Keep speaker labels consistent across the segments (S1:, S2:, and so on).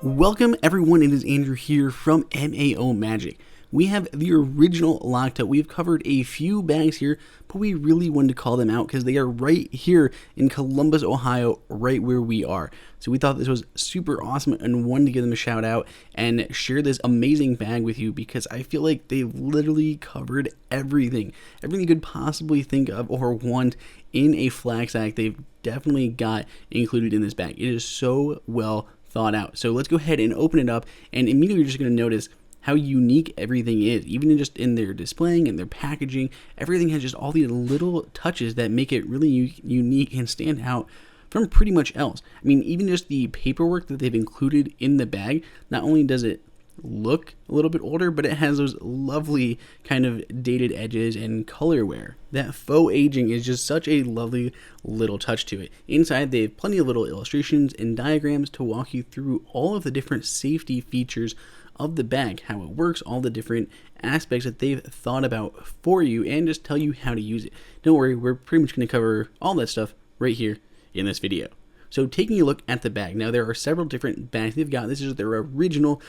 S1: Welcome everyone, it is Andrew here from MAO Magic. We have the original LocTote. We've covered a few bags here, but we really wanted to call them out because they are right here in Columbus, Ohio, right where we are. So we thought this was super awesome and wanted to give them a shout out and share this amazing bag with you because I feel like they literally covered everything you could possibly think of or want in a flag sack. They've definitely got included in this bag. It is so well thought out. So let's go ahead and open it up, and immediately you're just going to notice how unique everything is, even just in their displaying and their packaging. Everything has just all these little touches that make it really unique and stand out from pretty much else. I mean, even just the paperwork that they've included in the bag, not only does it look a little bit older, but it has those lovely kind of dated edges and color wear. That faux aging is just such a lovely little touch to it. Inside, they have plenty of little illustrations and diagrams to walk you through all of the different safety features of the bag, how it works, all the different aspects that they've thought about for you, and just tell you how to use it. Don't worry, we're pretty much going to cover all that stuff right here in this video. So taking a look at the bag, now there are several different bags they've got. This is their original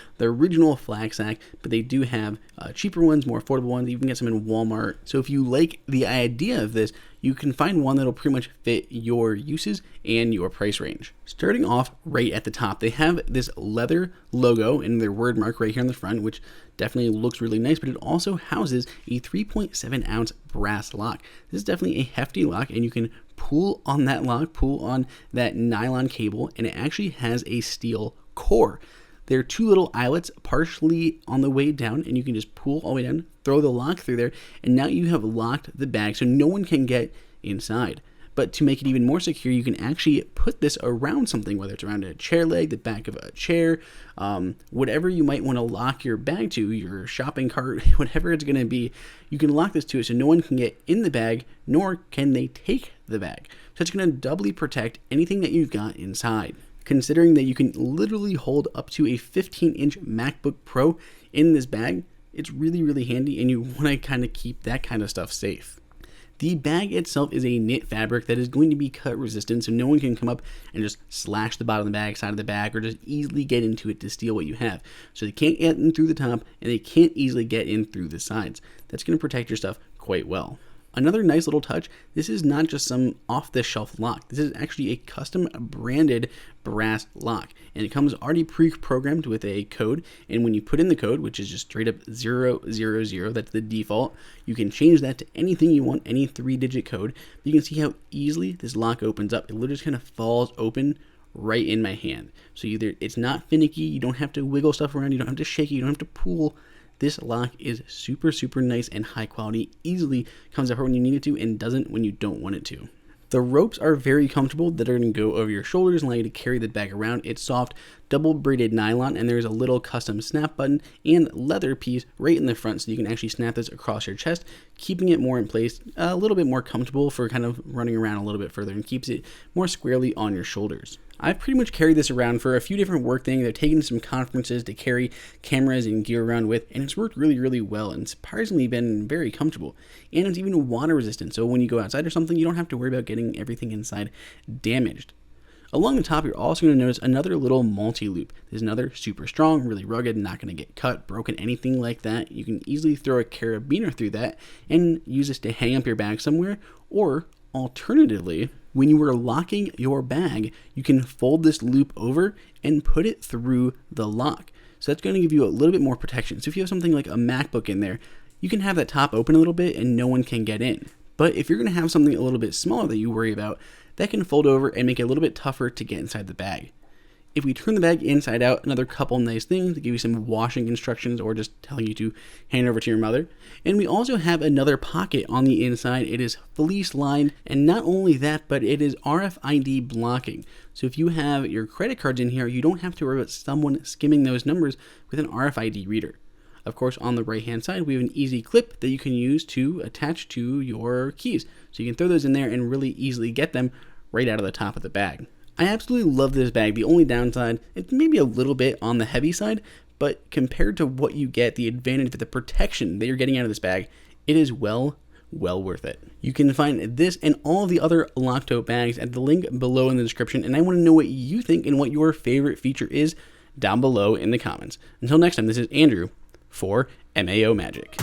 S1: flag sack, but they do have cheaper ones, more affordable ones. You can get some in Walmart. So if you like the idea of this, you can find one that'll pretty much fit your uses and your price range. Starting off right at the top, they have this leather logo and their word mark right here on the front, which definitely looks really nice, but it also houses a 3.7 ounce brass lock. This is definitely a hefty lock, and you can pull on that lock, pull on that nylon cable, and it actually has a steel core. There are two little eyelets partially on the way down, and you can just pull all the way down, throw the lock through there, and now you have locked the bag so no one can get inside. But to make it even more secure, you can actually put this around something, whether it's around a chair leg, the back of a chair, whatever you might want to lock your bag to, your shopping cart, whatever it's going to be, you can lock this to it so no one can get in the bag, nor can they take the bag. So it's going to doubly protect anything that you've got inside. Considering that you can literally hold up to a 15-inch MacBook Pro in this bag, it's really, really handy, and you want to kind of keep that kind of stuff safe. The bag itself is a knit fabric that is going to be cut resistant, so no one can come up and just slash the bottom of the bag, side of the bag, or just easily get into it to steal what you have. So they can't get in through the top, and they can't easily get in through the sides. That's going to protect your stuff quite well. Another nice little touch, this is not just some off-the-shelf lock. This is actually a custom branded brass lock, and it comes already pre-programmed with a code, and when you put in the code, which is just straight up 000, that's the default, you can change that to anything you want, any 3-digit code. You can see how easily this lock opens up. It literally just kind of falls open right in my hand. So either it's not finicky, you don't have to wiggle stuff around, you don't have to shake it, you don't have to pull. This lock is super, super nice and high quality, easily comes apart when you need it to and doesn't when you don't want it to. The ropes are very comfortable that are going to go over your shoulders and allow you to carry the bag around. It's soft, double braided nylon, and there's a little custom snap button and leather piece right in the front so you can actually snap this across your chest, keeping it more in place, a little bit more comfortable for kind of running around a little bit further, and keeps it more squarely on your shoulders. I've pretty much carried this around for a few different work things. I've taken some conferences to carry cameras and gear around with, and it's worked really, really well and surprisingly been very comfortable. And it's even water resistant, so when you go outside or something, you don't have to worry about getting everything inside damaged. Along the top, you're also going to notice another little multi-loop. There's another super strong, really rugged, not going to get cut, broken, anything like that. You can easily throw a carabiner through that and use this to hang up your bag somewhere, or alternatively, when you are locking your bag, you can fold this loop over and put it through the lock. So that's going to give you a little bit more protection. So if you have something like a MacBook in there, you can have that top open a little bit and no one can get in. But if you're going to have something a little bit smaller that you worry about, that can fold over and make it a little bit tougher to get inside the bag. If we turn the bag inside out, another couple nice things to give you some washing instructions or just telling you to hand it over to your mother. And we also have another pocket on the inside. It is fleece lined, and not only that, but it is RFID blocking. So if you have your credit cards in here, you don't have to worry about someone skimming those numbers with an RFID reader. Of course, on the right hand side, we have an easy clip that you can use to attach to your keys. So you can throw those in there and really easily get them right out of the top of the bag. I absolutely love this bag. The only downside, it's maybe a little bit on the heavy side, but compared to what you get, the advantage of the protection that you're getting out of this bag, it is well worth it. You can find this and all of the other LocTote bags at the link below in the description, and I want to know what you think and what your favorite feature is down below in the comments. Until next time, this is Andrew for MAO Magic.